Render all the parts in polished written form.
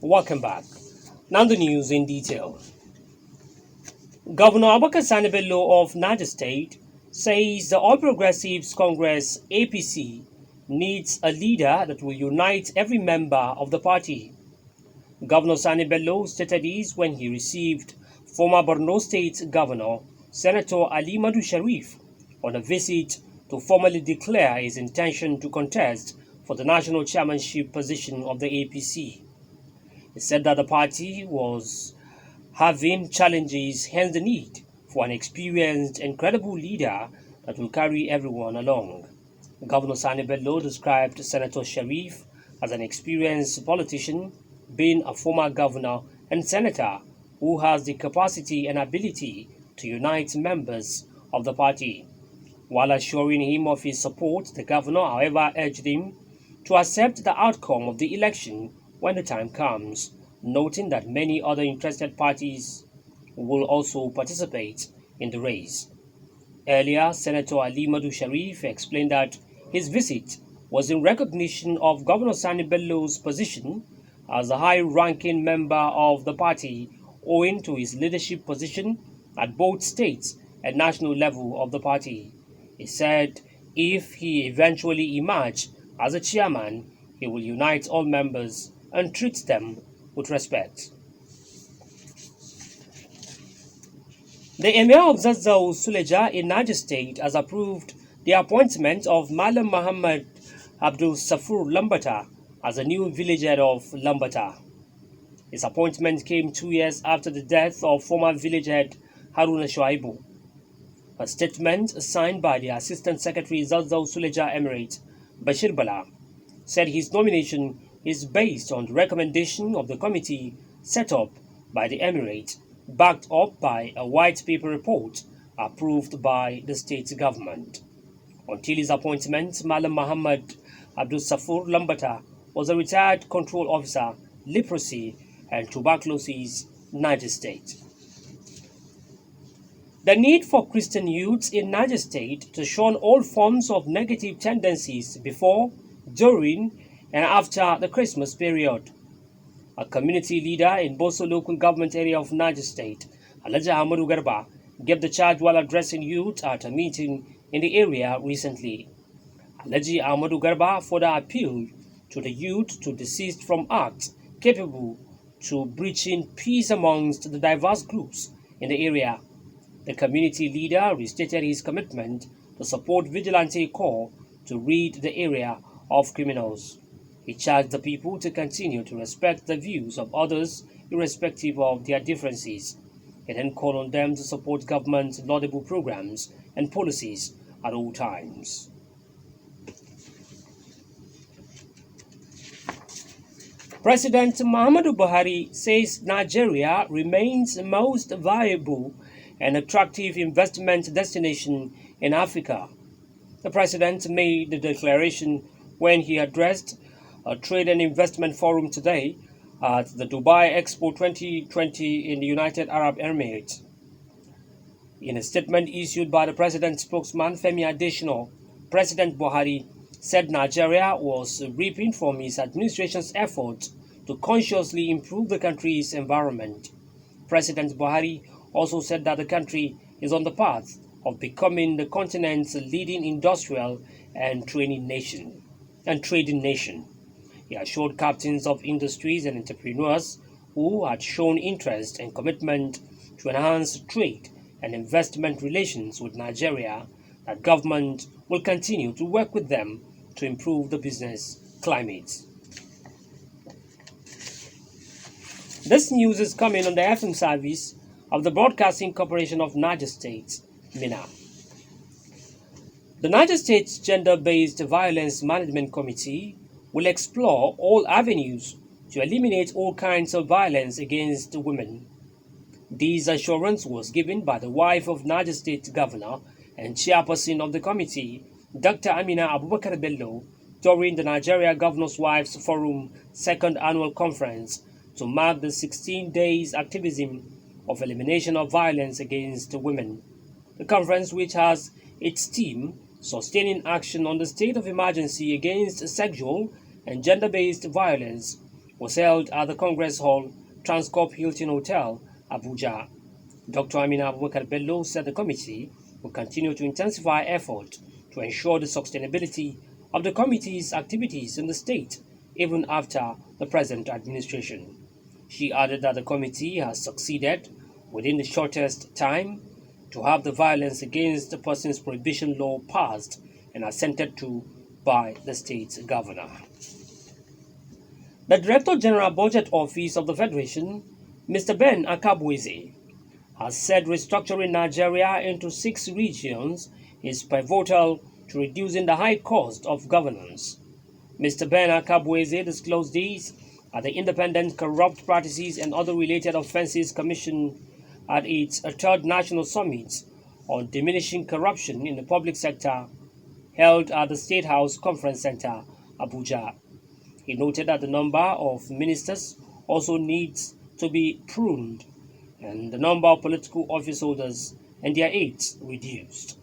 Welcome back. Now the news in detail. Governor Abubakar Sani Bello of Niger State says the All Progressives Congress APC needs a leader that will unite every member of the party. Governor Sani Bello stated this when he received former Borno State Governor Senator Ali Madu Sharif on a visit to formally declare his intention to contest for the national chairmanship position of the APC. He said that the party was having challenges, hence the need for an experienced and credible leader that will carry everyone along. Governor Sani Bello described Senator Sharif as an experienced politician, being a former governor and senator who has the capacity and ability to unite members of the party. While assuring him of his support, the governor, however, urged him to accept the outcome of the election when the time comes, noting that many other interested parties will also participate in the race. Earlier, Senator Ali Madu Sharif explained that his visit was in recognition of Governor Sani Bello's position as a high-ranking member of the party owing to his leadership position at both state and national level of the party. He said if he eventually emerged as a chairman, he will unite all members and treat them with respect. The Emir of Zazzau Suleja in Niger State has approved the appointment of Malam Muhammad Abdul Safur Lambata as a new village head of Lambata. His appointment came 2 years after the death of former village head Haruna Shuaibu. A statement signed by the Assistant Secretary Zazzau Suleja Emirate, Bashir Bala, said his nomination is based on the recommendation of the committee set up by the Emirate, backed up by a white paper report approved by the state government. Until his appointment, Malam Muhammad Abdul Safur Lambata was a retired control officer, leprosy and tuberculosis, Niger State. The need for Christian youths in Niger State to shun all forms of negative tendencies before, during, and after the Christmas period. A community leader in Boso local government area of Niger State, Alhaji Ahmadu Garba, gave the charge while addressing youth at a meeting in the area recently. Alhaji Ahmadu Garba further appealed to the youth to desist from acts capable to breaching peace amongst the diverse groups in the area. The community leader restated his commitment to support Vigilante Corps to rid the area of criminals. He charged the people to continue to respect the views of others irrespective of their differences. He then called on them to support government's laudable programs and policies at all times. President Muhammadu Buhari says Nigeria remains the most viable and attractive investment destination in Africa. The president made the declaration when he addressed a trade and investment forum today at the Dubai Expo 2020 in the United Arab Emirates. In a statement issued by the president's spokesman Femi Adesina, President Buhari said Nigeria was reaping from his administration's efforts to consciously improve the country's environment. President Buhari also said that the country is on the path of becoming the continent's leading industrial and trading nation. He assured captains of industries and entrepreneurs who had shown interest and commitment to enhance trade and investment relations with Nigeria that government will continue to work with them to improve the business climate. This news is coming on the FM service of the Broadcasting Corporation of Niger State, Minna. The Niger State Gender-Based Violence Management Committee will explore all avenues to eliminate all kinds of violence against women. This assurance was given by the wife of Niger State Governor and chairperson of the committee, Dr. Amina Abubakar Bello, during the Nigeria Governor's Wives Forum second annual conference to mark the 16 days activism of elimination of violence against women. The conference, which has its theme Sustaining Action on the State of Emergency Against Sexual and Gender-Based Violence, was held at the Congress Hall, Transcorp Hilton Hotel, Abuja. Dr. Amina Abubakar Bello said the committee will continue to intensify effort to ensure the sustainability of the committee's activities in the state, even after the present administration. She added that the committee has succeeded, within the shortest time, to have the violence against the persons prohibition law passed and assented to by the state governor. The Director General Budget Office of the Federation, Mr. Ben Akabweze, has said restructuring Nigeria into 6 regions is pivotal to reducing the high cost of governance. Mr. Ben Akabweze disclosed these at the Independent Corrupt Practices and Other Related Offences Commission at its 3rd National Summit on Diminishing Corruption in the Public Sector held at the State House Conference Center, Abuja. He noted that the number of ministers also needs to be pruned and the number of political office holders and their aides reduced.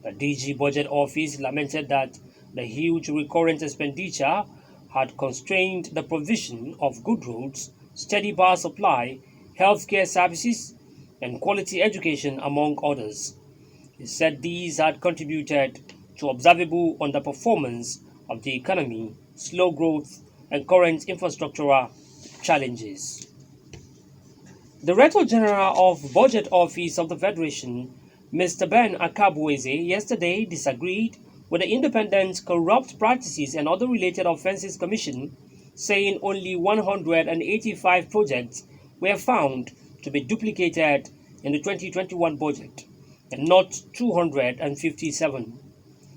The DG Budget Office lamented that the huge recurrent expenditure had constrained the provision of good roads, steady power supply, healthcare services, and quality education, among others. He said these had contributed to observable underperformance of the economy, slow growth, and current infrastructural challenges. The Director General of Budget Office of the Federation, Mr. Ben Akabweze, yesterday disagreed with the Independent Corrupt Practices and Other Related Offences Commission, saying only 185 projects were found to be duplicated in the 2021 budget and not 257.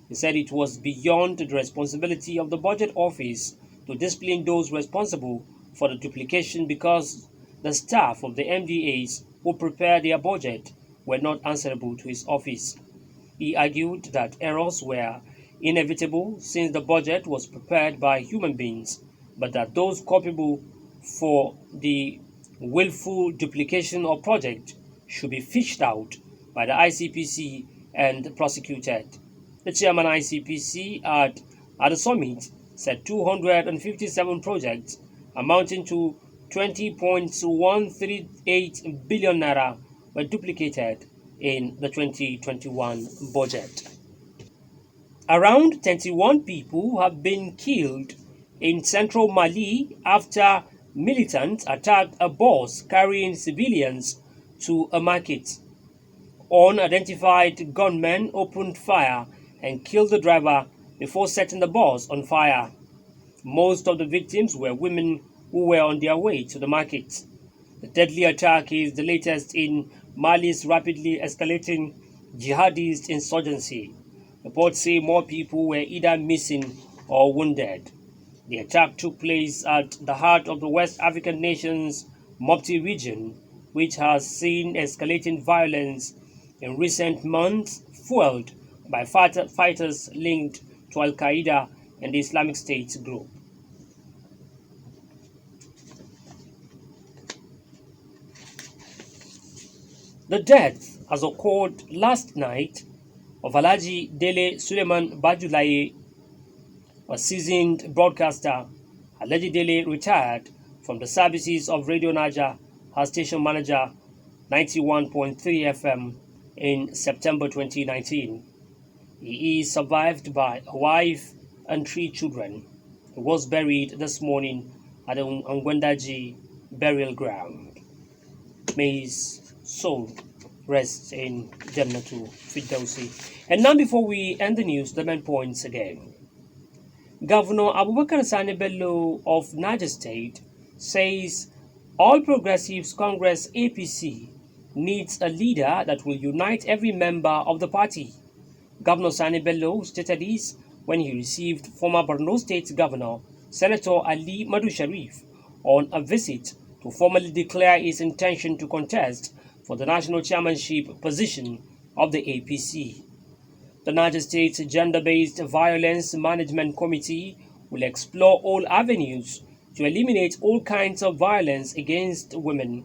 He said it was beyond the responsibility of the Budget Office to discipline those responsible for the duplication because the staff of the MDAs who prepared their budget were not answerable to his office. He argued that errors were inevitable since the budget was prepared by human beings, but that those culpable for the willful duplication of project should be fished out by the ICPC and prosecuted. The chairman ICPC at the summit said 257 projects amounting to 20.138 billion naira were duplicated in the 2021 budget. Around 21 people have been killed in central Mali after militants attacked a bus carrying civilians to a market. Unidentified gunmen opened fire and killed the driver before setting the bus on fire. Most of the victims were women who were on their way to the market. The deadly attack is the latest in Mali's rapidly escalating jihadist insurgency. Reports say more people were either missing or wounded. The attack took place at the heart of the West African nation's Mopti region, which has seen escalating violence in recent months, fueled by fighters linked to Al-Qaeda and the Islamic State group. The death has occurred last night of Alhaji Dele Suleiman Bajulaye, a seasoned broadcaster. Alhaji Dele retired from the services of Radio Naija as station manager 91.3 FM in September 2019. He is survived by a wife and 3 children. He was buried this morning at the Ngwendaji burial ground. May his soul rest in Jannatu Firdausi. And now, before we end the news, the main points again. Governor Abubakar Sani Bello of Niger State says All Progressives Congress APC needs a leader that will unite every member of the party. Governor Sani Bello stated this when he received former Borno State Governor Senator Ali Madu Sharif on a visit to formally declare his intention to contest for the national chairmanship position of the APC. The Niger State Gender-Based Violence Management Committee will explore all avenues to eliminate all kinds of violence against women.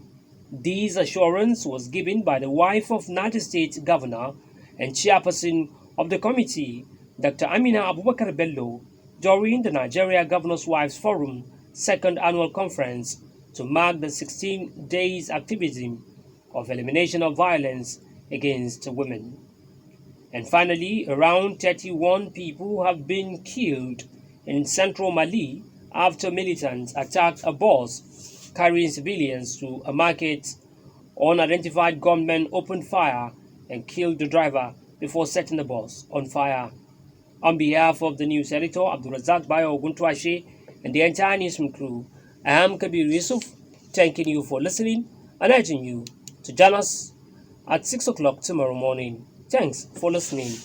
This assurance was given by the wife of Niger State Governor and chairperson of the committee, Dr. Amina Abubakar Bello, during the Nigeria Governor's Wives Forum second annual conference to mark the 16 days activism of elimination of violence against women. And finally, around 31 people have been killed in central Mali after militants attacked a bus carrying civilians to a market. Unidentified gunmen opened fire and killed the driver before setting the bus on fire. On behalf of the news editor, Abdulrazak Bayo Oguntuashe, and the entire newsroom crew, I am Kabiru Yusuf, thanking you for listening and urging you to join us at 6 o'clock tomorrow morning. Thanks for listening.